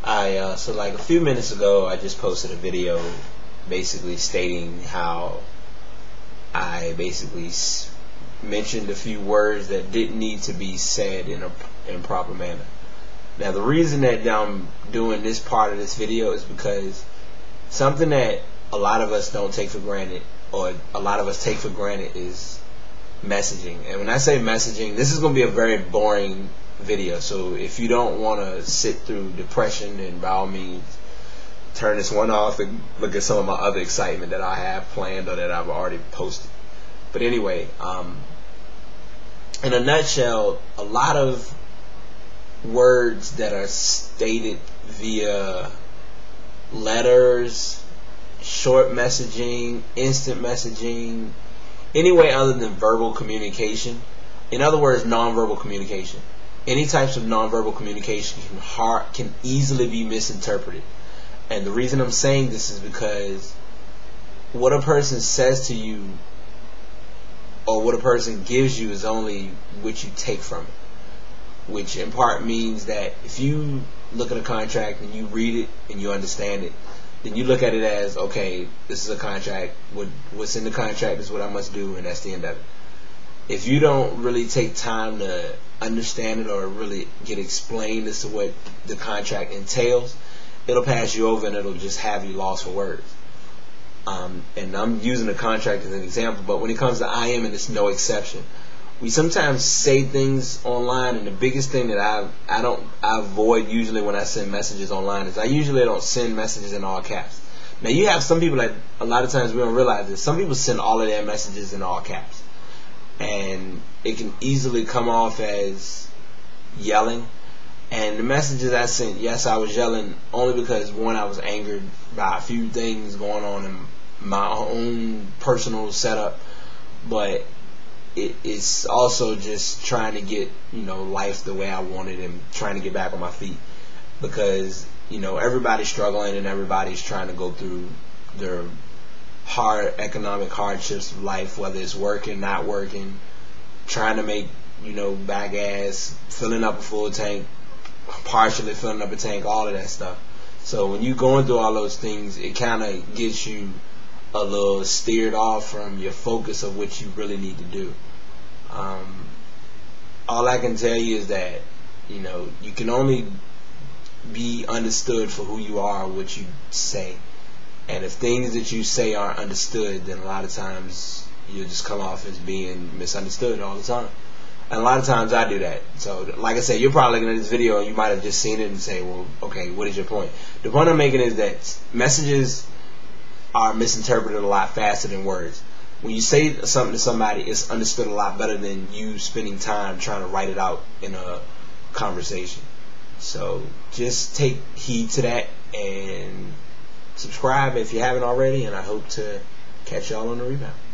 So like a few minutes ago, I just posted a video basically stating how I basically mentioned a few words that didn't need to be said in a proper manner. Now, the reason that I'm doing this part of this video is because something that a lot of us don't take for granted, or a lot of us take for granted, is messaging. And when I say messaging, this is going to be a very boring video, so if you don't want to sit through depression, then by all means turn this one off and look at some of my other excitement that I have planned or that I've already posted. But anyway, in a nutshell, a lot of words that are stated via letters, short messaging, instant messaging, any way other than verbal communication, in other words, nonverbal communication. Any types of nonverbal communication can easily be misinterpreted. And the reason I'm saying this is because what a person says to you or what a person gives you is only what you take from it. Which in part means that if you look at a contract and you read it and you understand it, then you look at it as, okay, this is a contract. What's in the contract is what I must do, and that's the end of it. If you don't really take time to understand it or really get explained as to what the contract entails, it'll pass you over and it'll just have you lost for words. And I'm using the contract as an example, but when it comes to IM, and it's no exception, we sometimes say things online, and the biggest thing that I avoid usually when I send messages online is I usually don't send messages in all caps. Now, you have some people that a lot of times we don't realize this. Some people send all of their messages in all caps, and it can easily come off as yelling. And the messages I sent, yes, I was yelling only because, one, I was angered by a few things going on in my own personal setup, but it's also just trying to get, life the way I wanted and trying to get back on my feet, because, everybody's struggling and everybody's trying to go through their hard economic hardships of life, whether it's working, not working, trying to make, back ass, filling up a full tank, partially filling up a tank, all of that stuff. So when you're going through all those things, it kind of gets you a little steered off from your focus of what you really need to do. All I can tell you is that you can only be understood for who you are, what you say. And if things that you say aren't understood, then a lot of times you'll just come off as being misunderstood all the time. And a lot of times I do that. So, like I said, you're probably looking at this video and you might have just seen it and say, well, okay, what is your point? The point I'm making is that messages are misinterpreted a lot faster than words. When you say something to somebody, it's understood a lot better than you spending time trying to write it out in a conversation. So just take heed to that and subscribe if you haven't already, and I hope to catch y'all on the rebound.